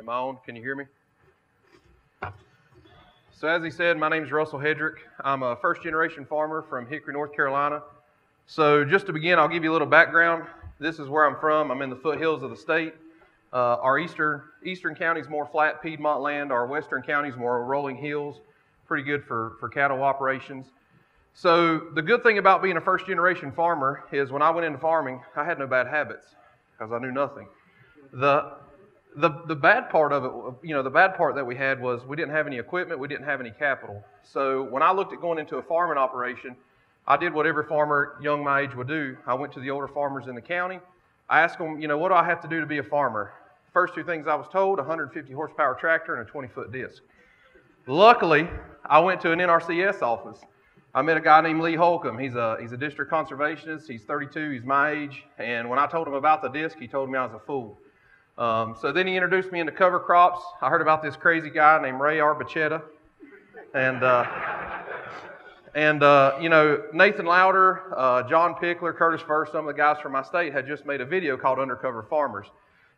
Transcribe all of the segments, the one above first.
Am I on? Can you hear me? So as he said, my name is Russ Hedrick. I'm a first-generation farmer from Hickory, North Carolina. So just to begin, I'll give you a little background. This is where I'm from. I'm in the foothills of the state. Our eastern county is more flat Piedmont land. Our western county is more rolling hills. Pretty good for cattle operations. So the good thing about being a first-generation farmer is when I went into farming, I had no bad habits because I knew nothing. The bad part of it, the bad part that we had was we didn't have any equipment, we didn't have any capital. So when I looked at going into a farming operation, I did what every farmer young my age would do. I went to the older farmers in the county. I asked them, what do I have to do to be a farmer? First two things I was told, 150 horsepower tractor and a 20-foot disc. Luckily, I went to an NRCS office. I met a guy named Lee Holcomb. He's a district conservationist. He's 32. He's my age. And when I told him about the disc, he told me I was a fool. So then he introduced me into cover crops. I heard about this crazy guy named Ray Arbachetta. And Nathan Lauder, John Pickler, Curtis First, some of the guys from my state had just made a video called Undercover Farmers.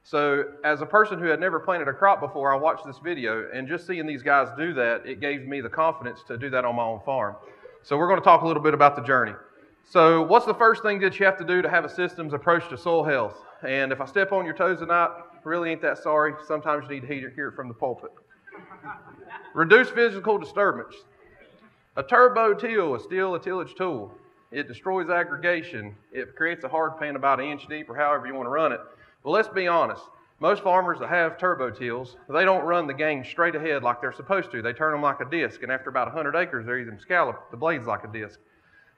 So as a person who had never planted a crop before, I watched this video, and just seeing these guys do that, it gave me the confidence to do that on my own farm. So we're going to talk a little bit about the journey. So what's the first thing that you have to do to have a systems approach to soil health? And if I step on your toes tonight, really ain't that sorry. Sometimes you need to hear it from the pulpit. Reduce physical disturbance. A turbo till is still a tillage tool. It destroys aggregation. It creates a hard pan about an inch deep or however you want to run it. Well, let's be honest. Most farmers that have turbo tills, they don't run the gang straight ahead like they're supposed to. They turn them like a disc, and after about 100 acres, they're even scalloped the blades like a disc.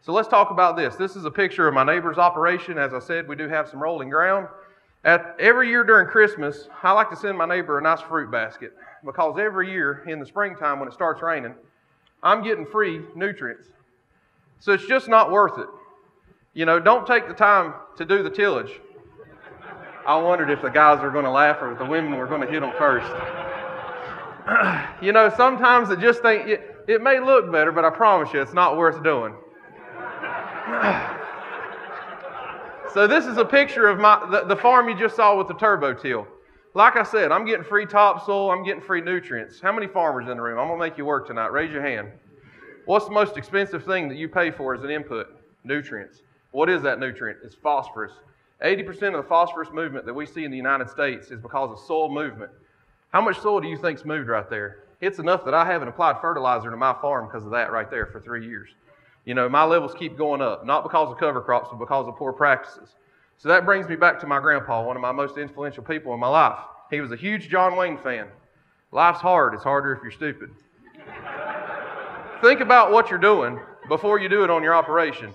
So let's talk about this. This is a picture of my neighbor's operation. As I said, we do have some rolling ground. Every year during Christmas, I like to send my neighbor a nice fruit basket because every year in the springtime when it starts raining, I'm getting free nutrients. So it's just not worth it. Don't take the time to do the tillage. I wondered if the guys were going to laugh or if the women were going to hit them first. Sometimes it may look better, but I promise you it's not worth doing. So this is a picture of the farm you just saw with the turbo till. Like I said, I'm getting free topsoil, I'm getting free nutrients. How many farmers in the room? I'm going to make you work tonight. Raise your hand. What's the most expensive thing that you pay for as an input? Nutrients. What is that nutrient? It's phosphorus. 80% of the phosphorus movement that we see in the United States is because of soil movement. How much soil do you think's moved right there? It's enough that I haven't applied fertilizer to my farm because of that right there for 3 years. My levels keep going up, not because of cover crops, but because of poor practices. So that brings me back to my grandpa, one of my most influential people in my life. He was a huge John Wayne fan. Life's hard. It's harder if you're stupid. Think about what you're doing before you do it on your operation.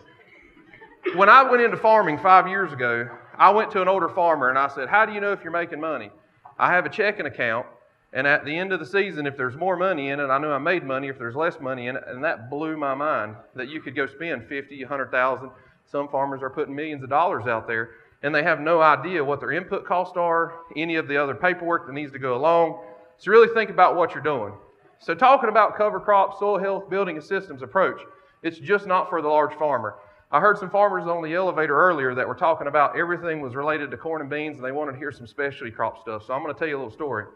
When I went into farming 5 years ago, I went to an older farmer and I said, how do you know if you're making money? I have a checking account, and at the end of the season, if there's more money in it, I knew I made money. If there's less money in it, and that blew my mind that you could go spend $50,000, $100,000. Some farmers are putting millions of dollars out there, and they have no idea what their input costs are, any of the other paperwork that needs to go along. So really think about what you're doing. So talking about cover crops, soil health, building a systems approach, it's just not for the large farmer. I heard some farmers on the elevator earlier that were talking about everything was related to corn and beans, and they wanted to hear some specialty crop stuff. So I'm going to tell you a little story.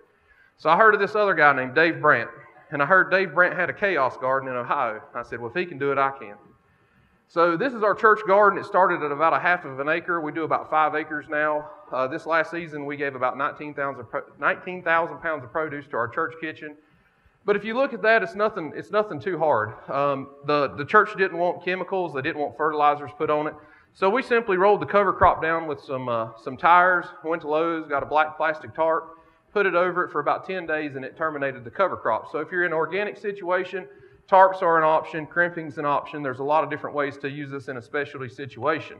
So I heard of this other guy named Dave Brandt, and I heard Dave Brandt had a chaos garden in Ohio. I said, well, if he can do it, I can. So this is our church garden. It started at about 1/2 of an acre. We do about 5 acres now. This last season, we gave about 19,000 pounds of produce to our church kitchen. But if you look at that, it's nothing too hard. The church didn't want chemicals. They didn't want fertilizers put on it. So we simply rolled the cover crop down with some tires, went to Lowe's, got a black plastic tarp, put it over it for about 10 days, and it terminated the cover crop. So if you're in an organic situation, tarps are an option, crimping's an option. There's a lot of different ways to use this in a specialty situation.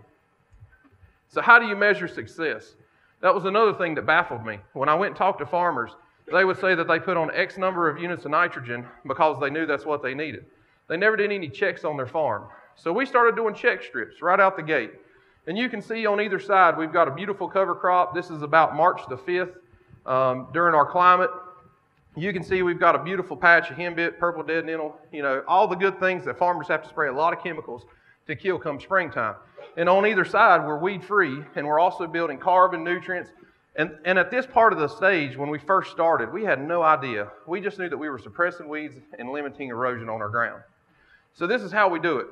So how do you measure success? That was another thing that baffled me. When I went and talked to farmers, they would say that they put on X number of units of nitrogen because they knew that's what they needed. They never did any checks on their farm. So we started doing check strips right out the gate. And you can see on either side, we've got a beautiful cover crop. This is about March the 5th during our climate. You can see we've got a beautiful patch of henbit, purple dead nettle, all the good things that farmers have to spray a lot of chemicals to kill come springtime. And on either side, we're weed free, and we're also building carbon, nutrients, And at this part of the stage, when we first started, we had no idea. We just knew that we were suppressing weeds and limiting erosion on our ground. So this is how we do it.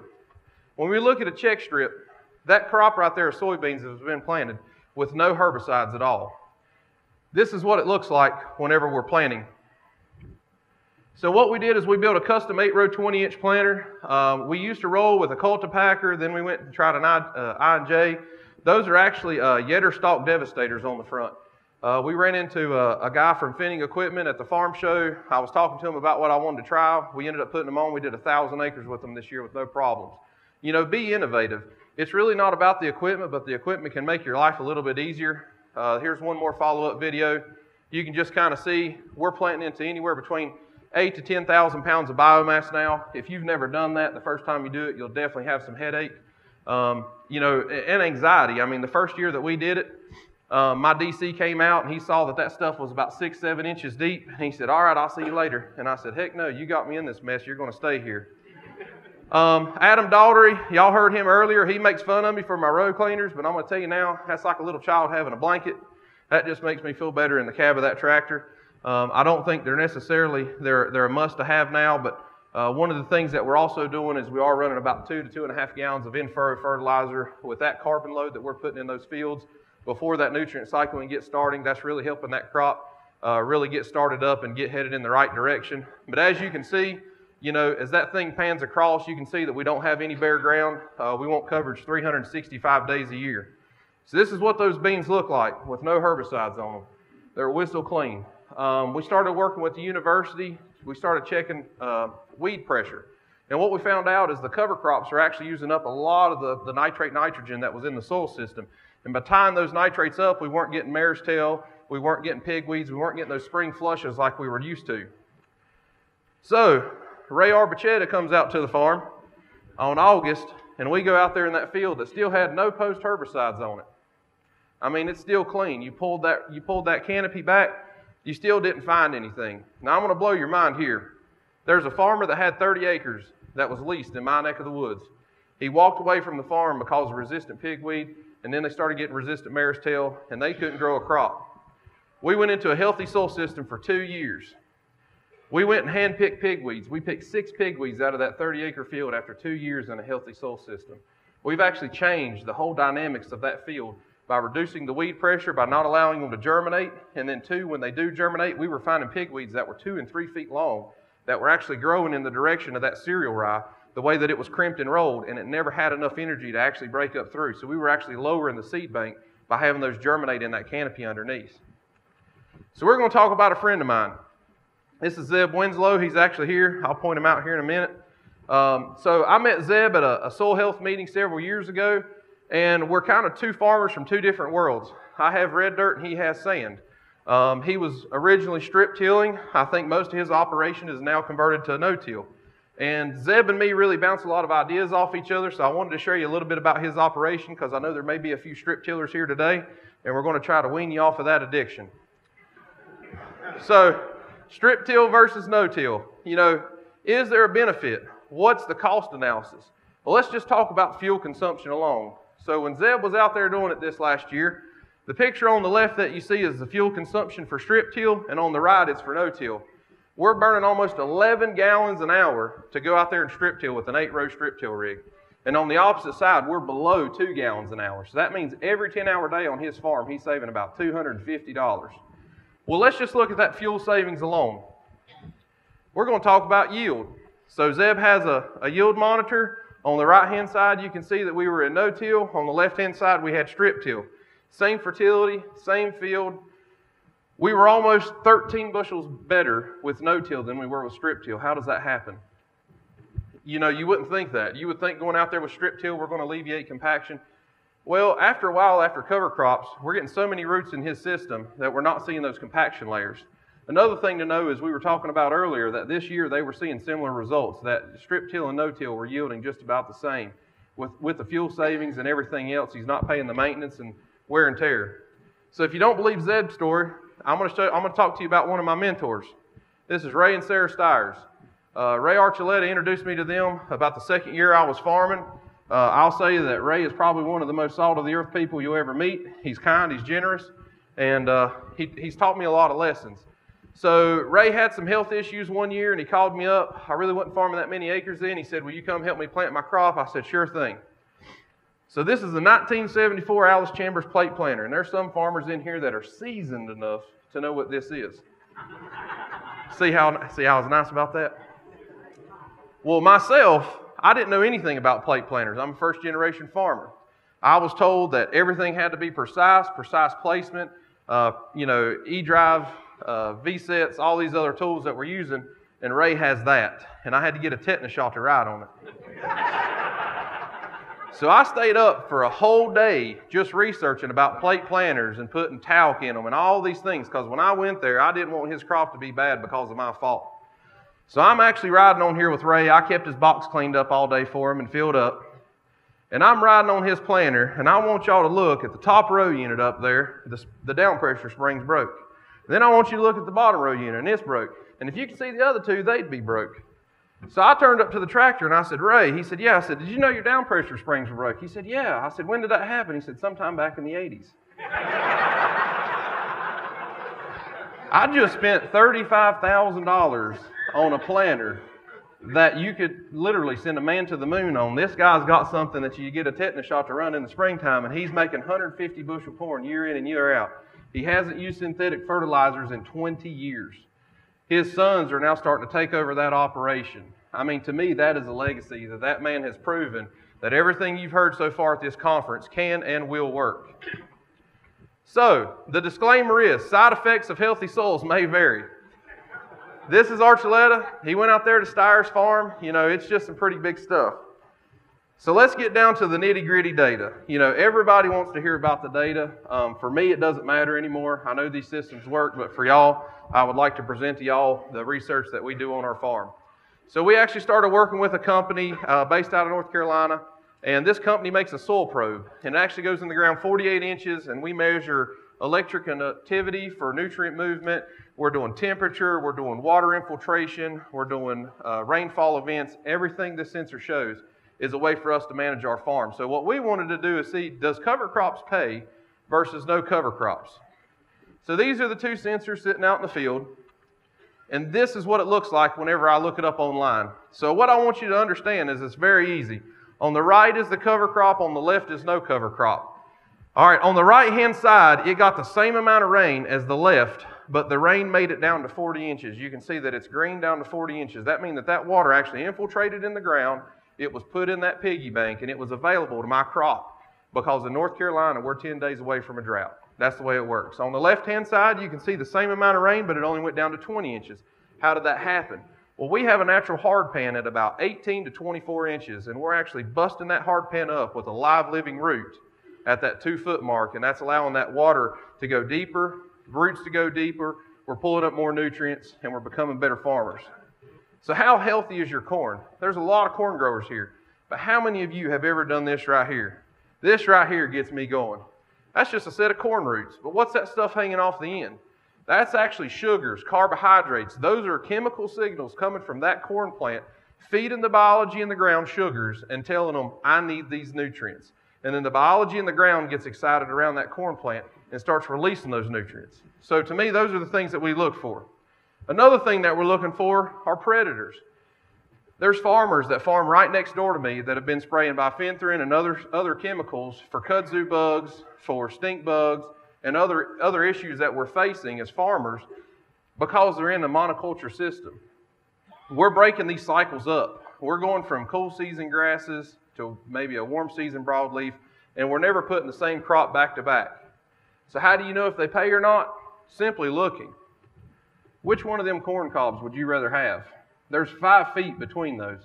When we look at a check strip, that crop right there of soybeans has been planted with no herbicides at all. This is what it looks like whenever we're planting. So what we did is we built a custom 8-row 20-inch planter. We used to roll with a cultipacker, then we went and tried an I&J. Those are actually Yetter stalk devastators on the front. We ran into a guy from Finning Equipment at the farm show. I was talking to him about what I wanted to try. We ended up putting them on. We did 1,000 acres with them this year with no problems. You know, be innovative. It's really not about the equipment, but the equipment can make your life a little bit easier. Here's one more follow-up video. You can just kind of see we're planting into anywhere between 8,000 to 10,000 pounds of biomass now. If you've never done that, the first time you do it, you'll definitely have some headache. You know, and anxiety. I mean, the first year that we did it, my DC came out and he saw that stuff was about 6-7 inches deep. And he said, "All right, I'll see you later." And I said, "Heck no, you got me in this mess. You're going to stay here." Adam Daughtery, y'all heard him earlier. He makes fun of me for my road cleaners, but I'm going to tell you now, that's like a little child having a blanket. That just makes me feel better in the cab of that tractor. I don't think they're necessarily, they're a must-to-have now, but one of the things that we're also doing is we are running about 2 to 2.5 gallons of in-furrow fertilizer with that carbon load that we're putting in those fields before that nutrient cycling gets starting. That's really helping that crop really get started up and get headed in the right direction. But as you can see, you know, as that thing pans across, you can see that we don't have any bare ground. We want coverage 365 days a year. So this is what those beans look like with no herbicides on them. They're whistle clean. We started working with the university. We started checking weed pressure. And what we found out is the cover crops are actually using up a lot of the nitrate nitrogen that was in the soil system. And by tying those nitrates up, we weren't getting mare's tail, we weren't getting pigweeds, we weren't getting those spring flushes like we were used to. So, Ray Arbachetta comes out to the farm on August, and we go out there in that field that still had no post herbicides on it. I mean, it's still clean. You pulled that canopy back, you still didn't find anything. Now, I'm going to blow your mind here. There's a farmer that had 30 acres that was leased in my neck of the woods. He walked away from the farm because of resistant pigweed, and then they started getting resistant mare's tail, and they couldn't grow a crop. We went into a healthy soil system for 2 years. We went and hand-picked pigweeds. We picked 6 pigweeds out of that 30-acre field after 2 years in a healthy soil system. We've actually changed the whole dynamics of that field by reducing the weed pressure, by not allowing them to germinate, and then 2, when they do germinate, we were finding pigweeds that were 2 and 3 feet long that were actually growing in the direction of that cereal rye, the way that it was crimped and rolled, and it never had enough energy to actually break up through. So we were actually lowering the seed bank by having those germinate in that canopy underneath. So we're going to talk about a friend of mine. This is Zeb Winslow. He's actually here. I'll point him out here in a minute. So I met Zeb at a soil health meeting several years ago, and we're kind of 2 farmers from 2 different worlds. I have red dirt and he has sand. He was originally strip tilling. I think most of his operation is now converted to no-till. And Zeb and me really bounce a lot of ideas off each other, so I wanted to share you a little bit about his operation because I know there may be a few strip tillers here today, and we're going to try to wean you off of that addiction. So, strip till versus no-till. You know, is there a benefit? What's the cost analysis? Well, let's just talk about fuel consumption alone. So when Zeb was out there doing it this last year, the picture on the left that you see is the fuel consumption for strip till, and on the right it's for no-till. We're burning almost 11 gallons an hour to go out there and strip till with an 8-row strip till rig. And on the opposite side, we're below 2 gallons an hour. So that means every 10-hour day on his farm, he's saving about $250. Well, let's just look at that fuel savings alone. We're going to talk about yield. So Zeb has a yield monitor. On the right-hand side, you can see that we were in no-till. On the left-hand side, we had strip till. Same fertility, same field. We were almost 13 bushels better with no-till than we were with strip till. How does that happen? You know, you wouldn't think that. You would think going out there with strip till, we're going to alleviate compaction. Well, after a while, after cover crops, we're getting so many roots in his system that we're not seeing those compaction layers. Another thing to know is we were talking about earlier that this year they were seeing similar results, that strip till and no-till were yielding just about the same. With the fuel savings and everything else, he's not paying the maintenance and wear and tear. So if you don't believe Zeb's story, I'm going to talk to you about one of my mentors. This is Ray and Sarah Stiers. Ray Archuleta introduced me to them about the 2nd year I was farming. I'll say that Ray is probably one of the most salt of the earth people you'll ever meet. He's kind, he's generous. and he's taught me a lot of lessons. So Ray had some health issues one year, and he called me up. I really wasn't farming that many acres then. He said, will you come help me plant my crop? I said, sure thing. So this is the 1974 Alice Chambers plate planter, and there's some farmers in here that are seasoned enough to know what this is. See how I was nice about that? Well, myself, I didn't know anything about plate planters. I'm a first-generation farmer. I was told that everything had to be precise placement, E-drive, V-sets, all these other tools that we're using, and Ray has that. And I had to get a tetanus shot to ride on it. So I stayed up for a whole day just researching about plate planters and putting talc in them and all these things, because when I went there, I didn't want his crop to be bad because of my fault. So I'm actually riding on here with Ray. I kept his box cleaned up all day for him and filled up. And I'm riding on his planter, and I want y'all to look at the top row unit up there. The down pressure spring's broke. Then I want you to look at the bottom row unit, and it's broke. And if you can see the other two, they'd be broke. So I turned up to the tractor, and I said, Ray, he said, yeah. I said, did you know your down pressure springs were broke? He said, yeah. I said, when did that happen? He said, sometime back in the 80s. I just spent $35,000 on a planter that you could literally send a man to the moon on. This guy's got something that you get a tetanus shot to run in the springtime, and he's making 150 bushel corn year in and year out. He hasn't used synthetic fertilizers in 20 years. His sons are now starting to take over that operation. I mean, to me, that is a legacy that man has proven that everything you've heard so far at this conference can and will work. So, the disclaimer is, side effects of healthy soils may vary. This is Archuleta. He went out there to Steyer's farm. It's just some pretty big stuff. So let's get down to the nitty-gritty data. Everybody wants to hear about the data. For me, it doesn't matter anymore. I know these systems work, but for y'all, I would like to present to y'all the research that we do on our farm. So we actually started working with a company based out of North Carolina, and this company makes a soil probe, and it actually goes in the ground 48 inches, and we measure electric conductivity for nutrient movement. We're doing temperature, we're doing water infiltration, we're doing rainfall events. Everything this sensor shows is a way for us to manage our farm. So what we wanted to do is see, does cover crops pay versus no cover crops? So these are the two sensors sitting out in the field, and this is what it looks like whenever I look it up online. So what I want you to understand is it's very easy. On the right is the cover crop, on the left is no cover crop. All right, on the right-hand side, it got the same amount of rain as the left, but the rain made it down to 40 inches. You can see that it's green down to 40 inches. That means that water actually infiltrated in the ground. It was put in that piggy bank, and it was available to my crop because in North Carolina, we're 10 days away from a drought. That's the way it works. On the left-hand side, you can see the same amount of rain, but it only went down to 20 inches. How did that happen? Well, we have a natural hard pan at about 18 to 24 inches, and we're actually busting that hard pan up with a live living root at that 2-foot mark, and that's allowing that water to go deeper, roots to go deeper. We're pulling up more nutrients, and we're becoming better farmers. So how healthy is your corn? There's a lot of corn growers here, but how many of you have ever done this right here? This right here gets me going. That's just a set of corn roots, but what's that stuff hanging off the end? That's actually sugars, carbohydrates. Those are chemical signals coming from that corn plant, feeding the biology in the ground sugars and telling them, I need these nutrients. And then the biology in the ground gets excited around that corn plant and starts releasing those nutrients. So to me, those are the things that we look for. Another thing that we're looking for are predators. There's farmers that farm right next door to me that have been spraying bifenthrin and other chemicals for kudzu bugs, for stink bugs, and other issues that we're facing as farmers because they're in the monoculture system. We're breaking these cycles up. We're going from cool season grasses to maybe a warm season broadleaf, and we're never putting the same crop back to back. So how do you know if they pay or not? Simply looking. Which one of them corn cobs would you rather have? There's 5 feet between those.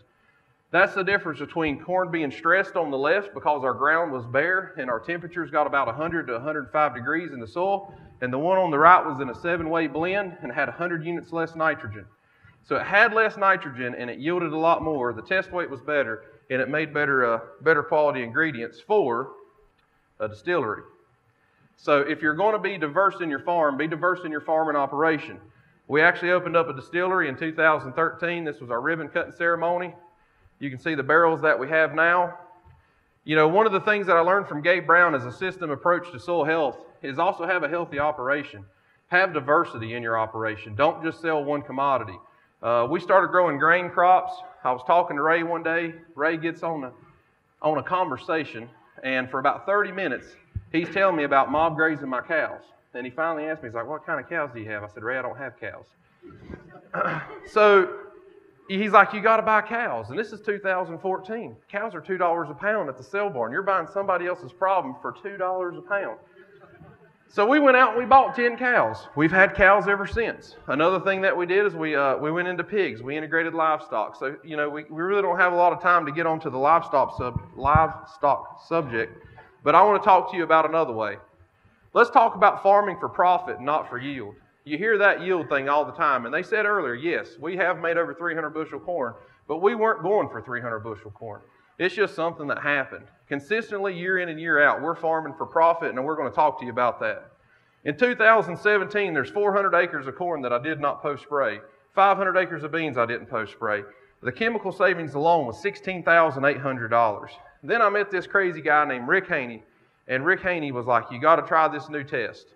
That's the difference between corn being stressed on the left because our ground was bare and our temperatures got about 100 to 105 degrees in the soil, and the one on the right was in a 7-way blend and had 100 units less nitrogen. So it had less nitrogen and it yielded a lot more. The test weight was better, and it made better quality ingredients for a distillery. So if you're going to be diverse in your farm, be diverse in your farming operation. We actually opened up a distillery in 2013. This was our ribbon cutting ceremony. You can see the barrels that we have now. You know, one of the things that I learned from Gabe Brown is a system approach to soil health is also have a healthy operation. Have diversity in your operation. Don't just sell one commodity. We started growing grain crops. I was talking to Ray one day. Ray gets on a conversation, and for about 30 minutes, he's telling me about mob grazing my cows. And he finally asked me, he's like, what kind of cows do you have? I said, Ray, I don't have cows. So he's like, you got to buy cows. And this is 2014. Cows are $2 a pound at the sale barn. You're buying somebody else's problem for $2 a pound. So we went out and we bought 10 cows. We've had cows ever since. Another thing that we did is we went into pigs. We integrated livestock. So, we really don't have a lot of time to get onto the livestock subject. But I want to talk to you about another way. Let's talk about farming for profit and not for yield. You hear that yield thing all the time. And they said earlier, yes, we have made over 300 bushel corn, but we weren't going for 300 bushel corn. It's just something that happened. Consistently, year in and year out, we're farming for profit, and we're going to talk to you about that. In 2017, there's 400 acres of corn that I did not post-spray. 500 acres of beans I didn't post-spray. The chemical savings alone was $16,800. Then I met this crazy guy named Rick Haney, and Rick Haney was like, you got to try this new test.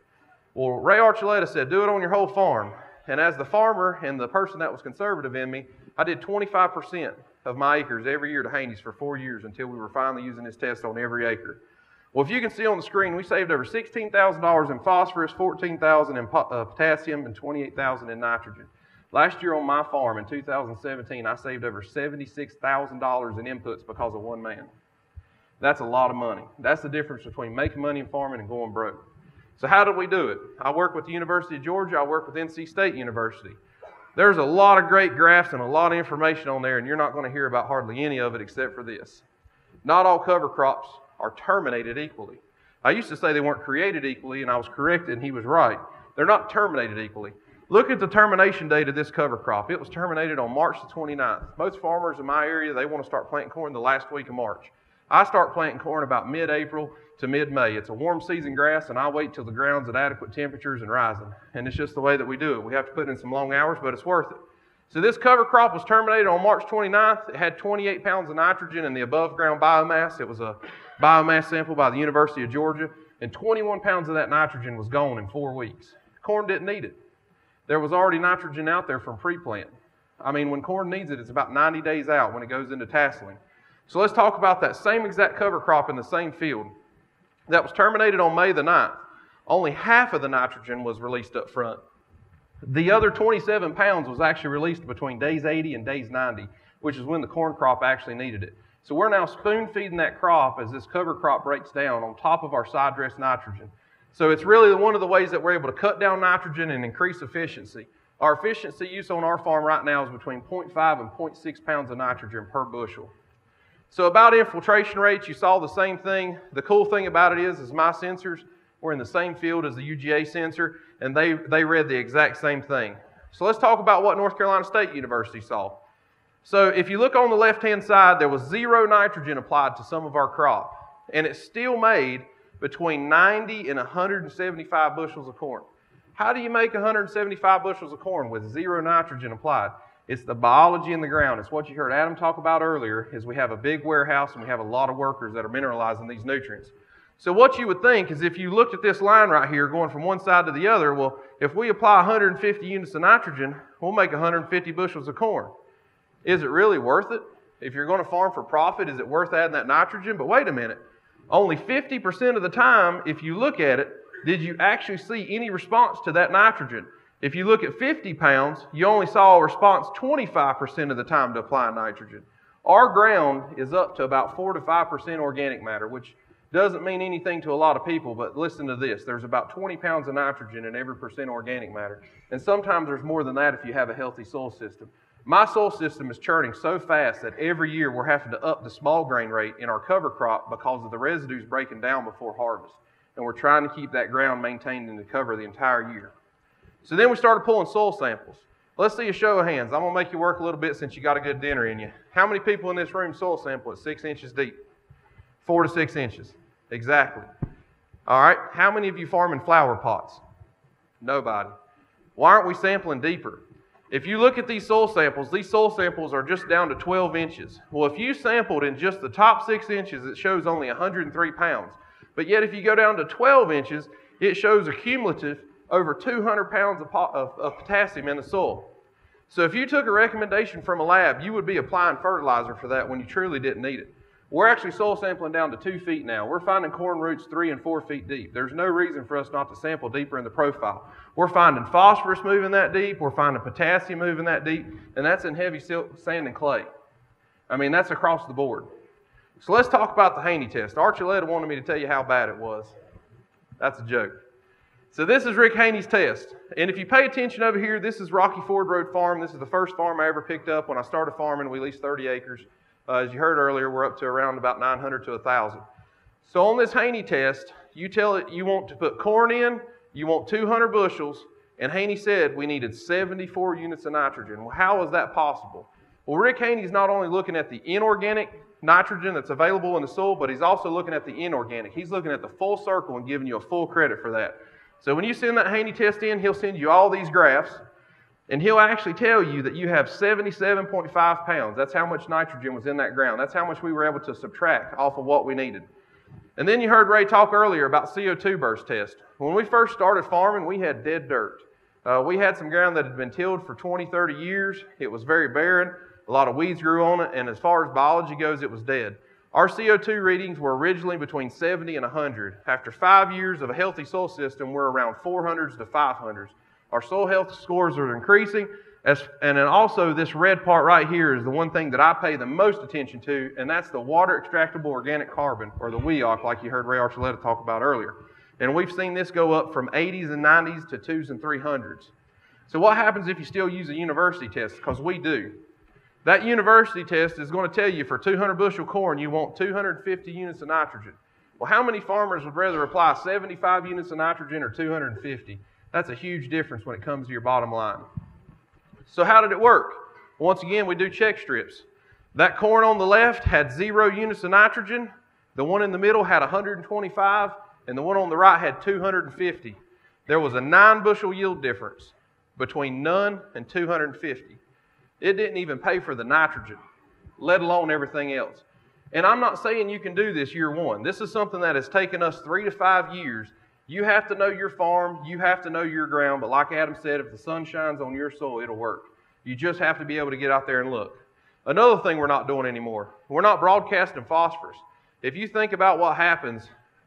Well, Ray Archuleta said, do it on your whole farm. And as the farmer and the person that was conservative in me, I did 25% of my acres every year to Haney's for 4 years until we were finally using this test on every acre. Well, if you can see on the screen, we saved over $16,000 in phosphorus, $14,000 in potassium, and $28,000 in nitrogen. Last year on my farm in 2017, I saved over $76,000 in inputs because of one man. That's a lot of money. That's the difference between making money in farming and going broke. So how did we do it? I work with the University of Georgia. I work with NC State University. There's a lot of great graphs and a lot of information on there, and you're not going to hear about hardly any of it except for this. Not all cover crops are terminated equally. I used to say they weren't created equally, and I was corrected, and he was right. They're not terminated equally. Look at the termination date of this cover crop. It was terminated on March the 29th. Most farmers in my area, they want to start planting corn the last week of March. I start planting corn about mid-April to mid-May. It's a warm season grass, and I wait till the ground's at adequate temperatures and rising. And it's just the way that we do it. We have to put in some long hours, but it's worth it. So this cover crop was terminated on March 29th. It had 28 pounds of nitrogen in the above-ground biomass. It was a biomass sample by the University of Georgia, and 21 pounds of that nitrogen was gone in 4 weeks. Corn didn't need it. There was already nitrogen out there from pre-plant. I mean, when corn needs it, it's about 90 days out when it goes into tasseling. So let's talk about that same exact cover crop in the same field. That was terminated on May the 9th. Only half of the nitrogen was released up front. The other 27 pounds was actually released between days 80 and days 90, which is when the corn crop actually needed it. So we're now spoon feeding that crop as this cover crop breaks down on top of our side dress nitrogen. So it's really one of the ways that we're able to cut down nitrogen and increase efficiency. Our efficiency use on our farm right now is between 0.5 and 0.6 pounds of nitrogen per bushel. So about infiltration rates, you saw the same thing. The cool thing about it is my sensors were in the same field as the UGA sensor, and they read the exact same thing. So let's talk about what North Carolina State University saw. So if you look on the left-hand side, there was 0 nitrogen applied to some of our crop, and it still made between 90 and 175 bushels of corn. How do you make 175 bushels of corn with 0 nitrogen applied? It's the biology in the ground. It's what you heard Adam talk about earlier, is we have a big warehouse and we have a lot of workers that are mineralizing these nutrients. So what you would think is if you looked at this line right here going from one side to the other, well, if we apply 150 units of nitrogen, we'll make 150 bushels of corn. Is it really worth it? If you're going to farm for profit, is it worth adding that nitrogen? But wait a minute. Only 50% of the time, if you look at it, did you actually see any response to that nitrogen. If you look at 50 pounds, you only saw a response 25% of the time to apply nitrogen. Our ground is up to about 4 to 5% organic matter, which doesn't mean anything to a lot of people, but listen to this. There's about 20 pounds of nitrogen in every percent organic matter. And sometimes there's more than that if you have a healthy soil system. My soil system is churning so fast that every year we're having to up the small grain rate in our cover crop because of the residues breaking down before harvest. And we're trying to keep that ground maintained in the cover the entire year. So then we started pulling soil samples. Let's see a show of hands. I'm going to make you work a little bit since you got a good dinner in you. How many people in this room soil sample at 6 inches deep? 4 to 6 inches. Exactly. All right. How many of you farm in flower pots? Nobody. Why aren't we sampling deeper? If you look at these soil samples are just down to 12 inches. Well, if you sampled in just the top 6 inches, it shows only 103 pounds. But yet if you go down to 12 inches, it shows a cumulative over 200 pounds of potassium in the soil. So if you took a recommendation from a lab, you would be applying fertilizer for that when you truly didn't need it. We're actually soil sampling down to 2 feet now. We're finding corn roots 3 and 4 feet deep. There's no reason for us not to sample deeper in the profile. We're finding phosphorus moving that deep. We're finding potassium moving that deep. And that's in heavy sand and clay. I mean, that's across the board. So let's talk about the Haney test. Archuleta wanted me to tell you how bad it was. That's a joke. So this is Rick Haney's test. And if you pay attention over here, this is Rocky Ford Road Farm. This is the first farm I ever picked up. When I started farming, we leased 30 acres. As you heard earlier, we're up to around about 900 to 1,000. So on this Haney test, you tell it you want to put corn in, you want 200 bushels, and Haney said we needed 74 units of nitrogen. Well, how is that possible? Well, Rick Haney's not only looking at the inorganic nitrogen that's available in the soil, but he's also looking at the inorganic. He's looking at the full circle and giving you a full credit for that. So when you send that Haney test in, he'll send you all these graphs, and he'll actually tell you that you have 77.5 pounds. That's how much nitrogen was in that ground. That's how much we were able to subtract off of what we needed. And then you heard Ray talk earlier about CO2 burst test. When we first started farming, we had dead dirt. We had some ground that had been tilled for 20, 30 years. It was very barren. A lot of weeds grew on it, and as far as biology goes, it was dead. Our CO2 readings were originally between 70 and 100. After 5 years of a healthy soil system, we're around 400s to 500s. Our soil health scores are increasing, and then also this red part right here is the one thing that I pay the most attention to, and that's the water extractable organic carbon, or the WEOC, like you heard Ray Archuleta talk about earlier. And we've seen this go up from 80s and 90s to 2s and 300s. So what happens if you still use a university test? Because we do. That university test is going to tell you for 200 bushel corn, you want 250 units of nitrogen. Well, how many farmers would rather apply 75 units of nitrogen or 250? That's a huge difference when it comes to your bottom line. So how did it work? Once again, we do check strips. That corn on the left had 0 units of nitrogen. The one in the middle had 125, and the one on the right had 250. There was a 9 bushel yield difference between none and 250. It didn't even pay for the nitrogen, let alone everything else. And I'm not saying you can do this year one. This is something that has taken us 3 to 5 years. You have to know your farm, you have to know your ground, but like Adam said, if the sun shines on your soil, it'll work. You just have to be able to get out there and look. Another thing we're not doing anymore, we're not broadcasting phosphorus. If you think about what happens,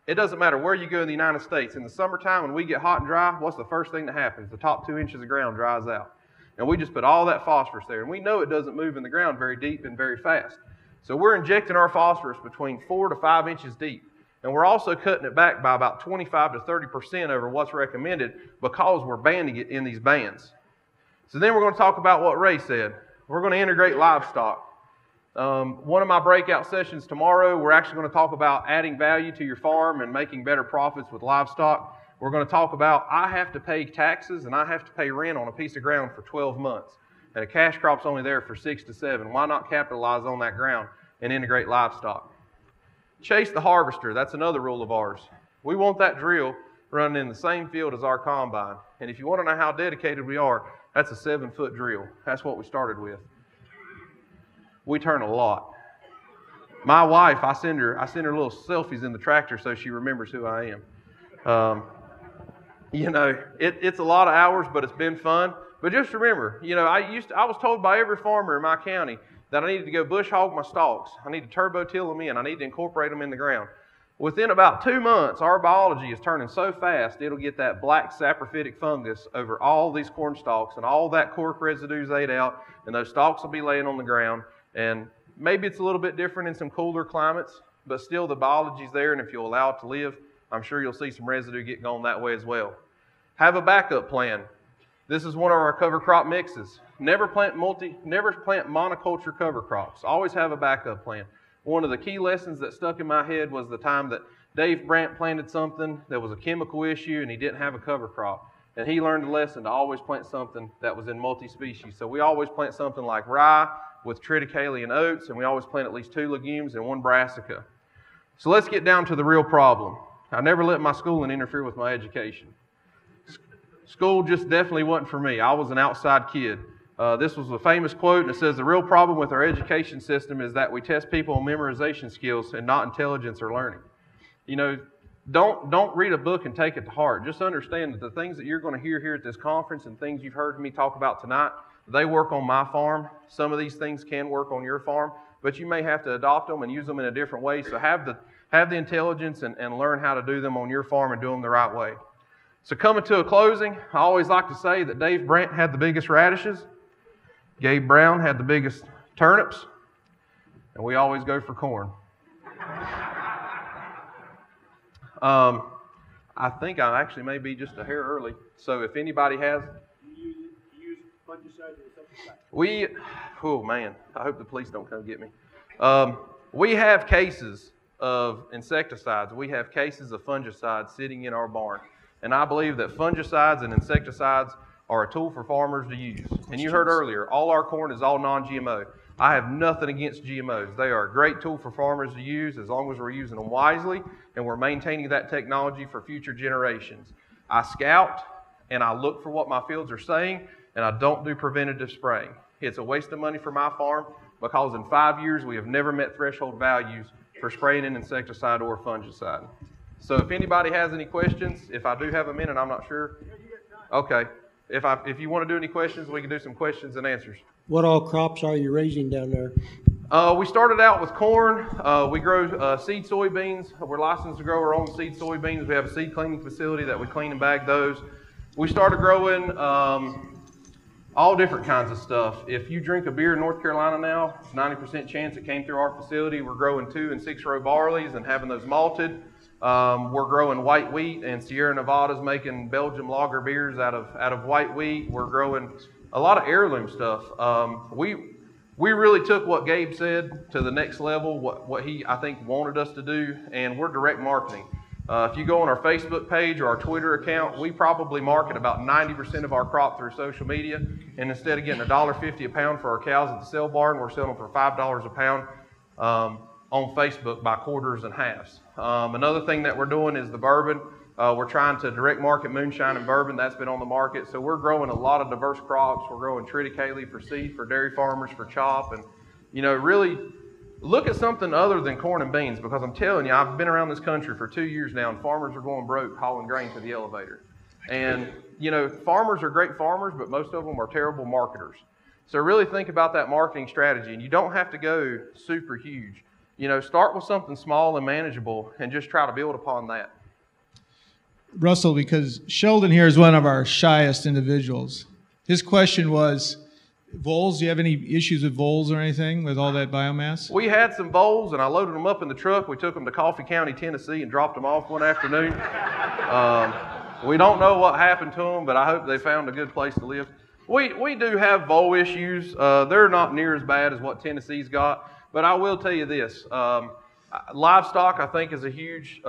it doesn't matter where you go in the United States. In the summertime when we get hot and dry, what's the first thing that happens? The top 2 inches of ground dries out. And we just put all that phosphorus there. And we know it doesn't move in the ground very deep and very fast. So we're injecting our phosphorus between 4 to 5 inches deep. And we're also cutting it back by about 25 to 30% over what's recommended because we're banding it in these bands. So then we're going to talk about what Ray said. We're going to integrate livestock. One of my breakout sessions tomorrow, we're actually going to talk about adding value to your farm and making better profits with livestock. We're going to talk about I have to pay taxes and I have to pay rent on a piece of ground for 12 months. And a cash crop's only there for 6 to 7. Why not capitalize on that ground and integrate livestock? Chase the harvester. That's another rule of ours. We want that drill running in the same field as our combine. And if you want to know how dedicated we are, that's a 7-foot drill. That's what we started with. We turn a lot. My wife, I send her little selfies in the tractor so she remembers who I am. You know, it's a lot of hours, but it's been fun. But just remember, you know, I was told by every farmer in my county that I needed to go bush hog my stalks. I need to turbo till them in. I need to incorporate them in the ground. Within about 2 months, our biology is turning so fast, it'll get that black saprophytic fungus over all these corn stalks, and all that cork residue's ate out, and those stalks will be laying on the ground. And maybe it's a little bit different in some cooler climates, but still the biology's there, and if you'll allow it to live, I'm sure you'll see some residue get going that way as well. Have a backup plan. This is one of our cover crop mixes. Never plant monoculture cover crops. Always have a backup plan. One of the key lessons that stuck in my head was the time that Dave Brandt planted something that was a chemical issue and he didn't have a cover crop. And he learned a lesson to always plant something that was in multi-species. So we always plant something like rye with triticale oats, and we always plant at least 2 legumes and 1 brassica. So let's get down to the real problem. I never let my schooling interfere with my education. School just definitely wasn't for me. I was an outside kid. This was a famous quote, and it says, the real problem with our education system is that we test people on memorization skills and not intelligence or learning. You know, don't read a book and take it to heart. Just understand that the things that you're going to hear here at this conference and things you've heard me talk about tonight, they work on my farm. Some of these things can work on your farm, but you may have to adopt them and use them in a different way. So have the intelligence and learn how to do them on your farm and do them the right way. So coming to a closing, I always like to say that Dave Brandt had the biggest radishes, Gabe Brown had the biggest turnips, and we always go for corn. I think I actually may be just a hair early. So if anybody has... You use fungicides or insecticides? Oh man, I hope the police don't come get me. We have cases of insecticides. We have cases of fungicides sitting in our barn. And I believe that fungicides and insecticides are a tool for farmers to use. And you heard earlier, all our corn is all non-GMO. I have nothing against GMOs. They are a great tool for farmers to use as long as we're using them wisely and we're maintaining that technology for future generations. I scout and I look for what my fields are saying, and I don't do preventative spraying. It's a waste of money for my farm because in 5 years we have never met threshold values for spraying an insecticide or fungicide. So if anybody has any questions, if I do have a minute, I'm not sure. Okay. If you want to do any questions, we can do some questions and answers. What all crops are you raising down there? We started out with corn. We grow seed soybeans. We're licensed to grow our own seed soybeans. We have a seed cleaning facility that we clean and bag those. We started growing all different kinds of stuff. If you drink a beer in North Carolina now, it's 90% chance it came through our facility. We're growing 2- and 6-row barleys and having those malted. We're growing white wheat, and Sierra Nevada's making Belgian lager beers out of white wheat. We're growing a lot of heirloom stuff. We really took what Gabe said to the next level, what he, I think, wanted us to do, and we're direct marketing. If you go on our Facebook page or our Twitter account, we probably market about 90% of our crop through social media, and instead of getting $1.50 a pound for our cows at the sale barn, we're selling them for $5 a pound on Facebook by quarters and halves. Another thing that we're doing is the bourbon. We're trying to direct market moonshine and bourbon. That's been on the market. So we're growing a lot of diverse crops. We're growing triticale for seed, for dairy farmers, for chop. And, really look at something other than corn and beans, because I'm telling you, I've been around this country for 2 years now, and farmers are going broke hauling grain to the elevator. And, farmers are great farmers, but most of them are terrible marketers. So really think about that marketing strategy. And you don't have to go super huge. Start with something small and manageable and just try to build upon that. Russell, because Sheldon here is one of our shyest individuals. His question was, voles, do you have any issues with voles or anything with all that biomass? We had some voles, and I loaded them up in the truck. We took them to Coffee County, Tennessee, and dropped them off one afternoon. We don't know what happened to them, but I hope they found a good place to live. We do have vole issues. They're not near as bad as what Tennessee's got, but I will tell you this. Livestock, I think, is a huge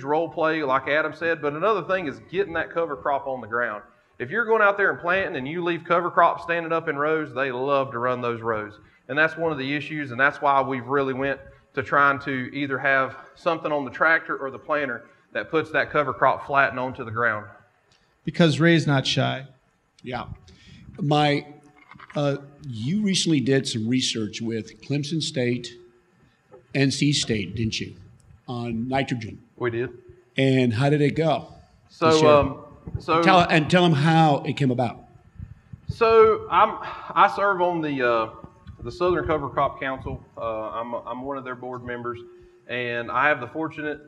role play, like Adam said. But another thing is getting that cover crop on the ground. If you're going out there and planting and you leave cover crops standing up in rows, they love to run those rows. And that's one of the issues, and that's why we've really went to trying to either have something on the tractor or the planter that puts that cover crop flat and onto the ground. Because Ray's not shy. Yeah. You recently did some research with Clemson State, NC State, didn't you, on nitrogen? We did. And how did it go? So tell them how it came about. So I serve on the Southern Cover Crop Council. I'm one of their board members, and I have the fortune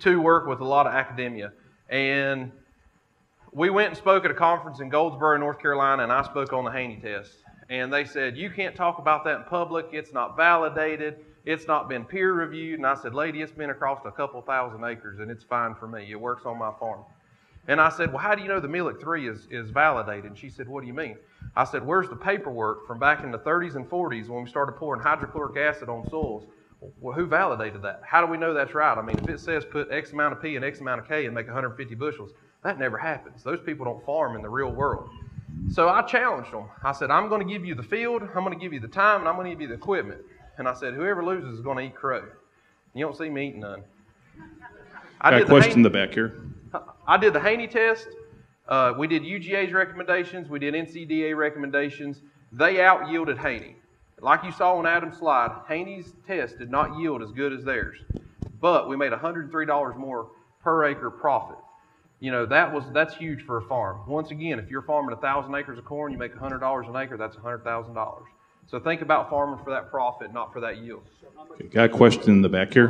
to work with a lot of academia. And we went and spoke at a conference in Goldsboro, North Carolina, and I spoke on the Haney test. And they said, you can't talk about that in public. It's not validated. It's not been peer reviewed. And I said, lady, it's been across a couple thousand acres, and it's fine for me. It works on my farm. And I said, well, how do you know the Millet 3 is validated? And she said, what do you mean? I said, where's the paperwork from back in the 30s and 40s when we started pouring hydrochloric acid on soils? Well, who validated that? How do we know that's right? I mean, if it says put X amount of P and X amount of K and make 150 bushels, that never happens. Those people don't farm in the real world. So I challenged them. I said, I'm going to give you the field, I'm going to give you the time, and I'm going to give you the equipment. And I said, whoever loses is going to eat crow. You don't see me eating none. Got a question in the back here. I did the Haney test. We did UGA's recommendations. We did NCDA recommendations. They out-yielded Haney. Like you saw on Adam's slide, Haney's test did not yield as good as theirs. but we made $103 more per acre profit. You know, that's huge for a farm. Once again, if you're farming 1,000 acres of corn, you make $100 an acre, that's $100,000. So think about farming for that profit, not for that yield. Okay, got a question in the back here.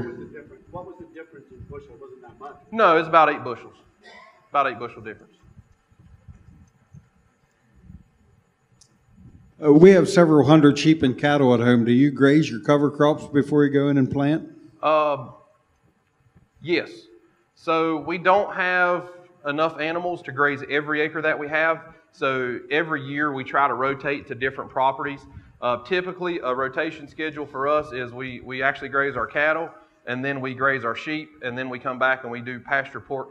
What was the difference in bushel? Wasn't that much? No, it's about 8 bushels. About 8 bushel difference. We have several hundred sheep and cattle at home. Do you graze your cover crops before you go in and plant? Yes. So we don't have enough animals to graze every acre that we have. So every year we try to rotate to different properties. Typically, a rotation schedule for us is we actually graze our cattle, and then we graze our sheep, and then we come back and we do pasture pork,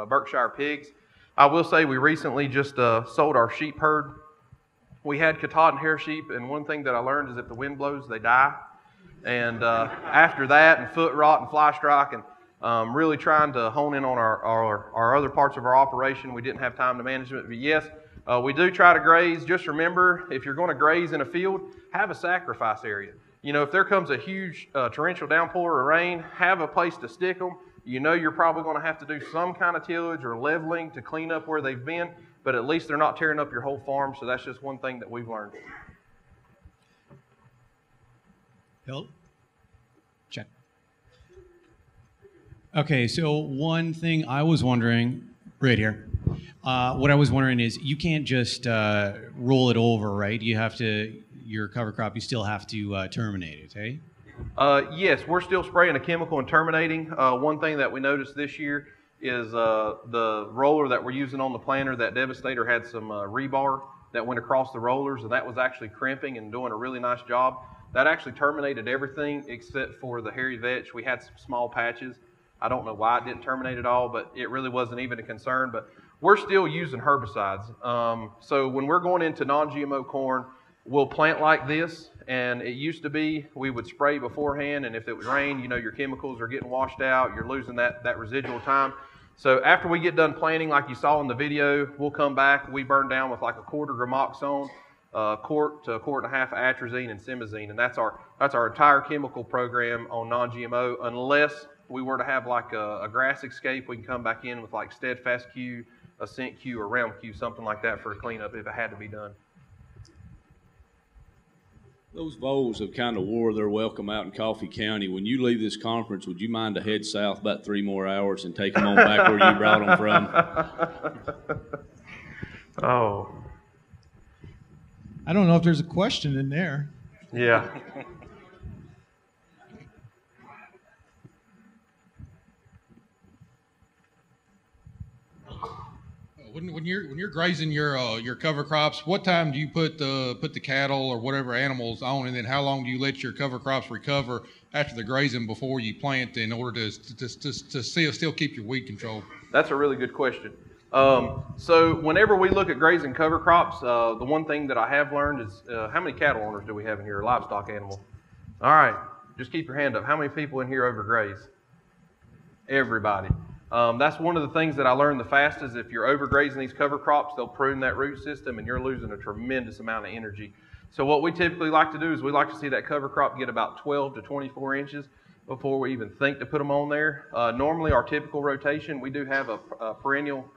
Berkshire pigs. I will say we recently just sold our sheep herd. We had Katahdin hair sheep, and one thing that I learned is if the wind blows, they die. And after that, and foot rot and fly strike, and really trying to hone in on our other parts of our operation, we didn't have time to manage it. But yes, we do try to graze. Just remember, if you're going to graze in a field, have a sacrifice area. You know, if there comes a huge torrential downpour or rain, have a place to stick them. You know you're probably going to have to do some kind of tillage or leveling to clean up where they've been, but at least they're not tearing up your whole farm, so that's just one thing that we've learned. Bill? Check. Okay, so one thing I was wondering, right here, what I was wondering is you can't just roll it over, right? You have to, your cover crop, you still have to terminate it, eh? Yes, we're still spraying a chemical and terminating. One thing that we noticed this year is the roller that we're using on the planter, that Devastator had some rebar that went across the rollers, and that was actually crimping and doing a really nice job. That actually terminated everything except for the hairy vetch. We had some small patches. I don't know why it didn't terminate at all, but it really wasn't even a concern. But we're still using herbicides. So when we're going into non-GMO corn, we'll plant like this, and it used to be we would spray beforehand, and if it would rain, you know, your chemicals are getting washed out, you're losing that residual time. So after we get done planting, like you saw in the video, we'll come back, we burn down with like a quarter gramoxone, quart to a quart and a half of atrazine and simazine, and that's our entire chemical program on non-GMO. Unless we were to have like a grass escape, we can come back in with like Steadfast Q, Ascent Q, or Realm Q, something like that for a cleanup if it had to be done. Those voles have kind of wore their welcome out in Coffee County. When you leave this conference, would you mind to head south about 3 more hours and take them on back where you brought them from? Oh. I don't know if there's a question in there. Yeah. When you're grazing your cover crops, what time do you put the cattle or whatever animals on, and then how long do you let your cover crops recover after the grazing before you plant in order to still keep your weed control? That's a really good question. So whenever we look at grazing cover crops, the one thing that I have learned is how many cattle owners do we have in here, livestock animals? All right, just keep your hand up. How many people in here overgraze? Everybody. That's one of the things that I learned the fastest. If you're overgrazing these cover crops, they'll prune that root system and you're losing a tremendous amount of energy. So what we typically like to do is we like to see that cover crop get about 12 to 24 inches before we even think to put them on there. Normally our typical rotation, we do have a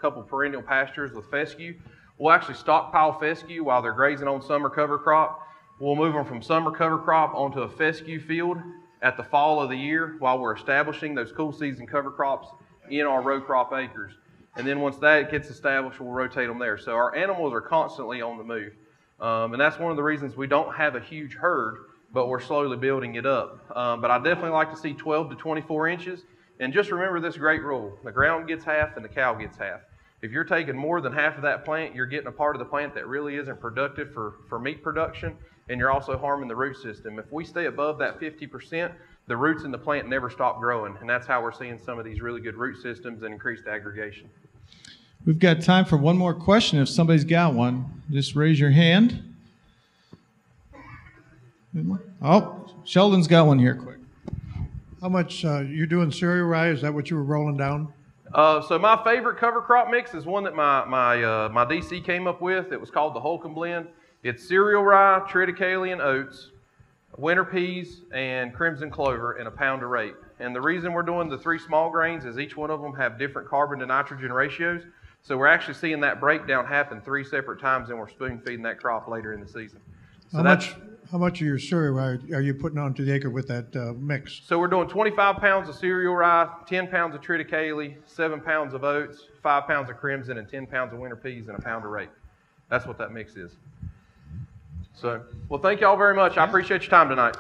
couple perennial pastures with fescue. We'll actually stockpile fescue while they're grazing on summer cover crop. We'll move them from summer cover crop onto a fescue field at the fall of the year while we're establishing those cool season cover crops in our row crop acres. And then once that gets established, we'll rotate them there. So our animals are constantly on the move. And that's one of the reasons we don't have a huge herd, but we're slowly building it up. But I definitely like to see 12 to 24 inches. And just remember this great rule: the ground gets half and the cow gets half. If you're taking more than half of that plant, you're getting a part of the plant that really isn't productive for meat production, and you're also harming the root system. If we stay above that 50%, the roots in the plant never stop growing, and that's how we're seeing some of these really good root systems and increased aggregation. We've got time for one more question. If somebody's got one, just raise your hand. Oh, Sheldon's got one here quick. How much, you're doing cereal rye? Is that what you were rolling down? So my favorite cover crop mix is one that my DC came up with. It was called the Holcomb Blend. It's cereal rye, triticale, and oats, winter peas, and crimson clover in a pound of rape. And the reason we're doing the 3 small grains is each one of them have different carbon to nitrogen ratios. So we're actually seeing that breakdown happen 3 separate times, and we're spoon feeding that crop later in the season. So how much of your cereal rye are you putting onto the acre with that mix? So we're doing 25 pounds of cereal rye, 10 pounds of triticale, 7 pounds of oats, 5 pounds of crimson, and 10 pounds of winter peas, and a pound of rape. That's what that mix is. So, well, thank y'all very much. I appreciate your time tonight.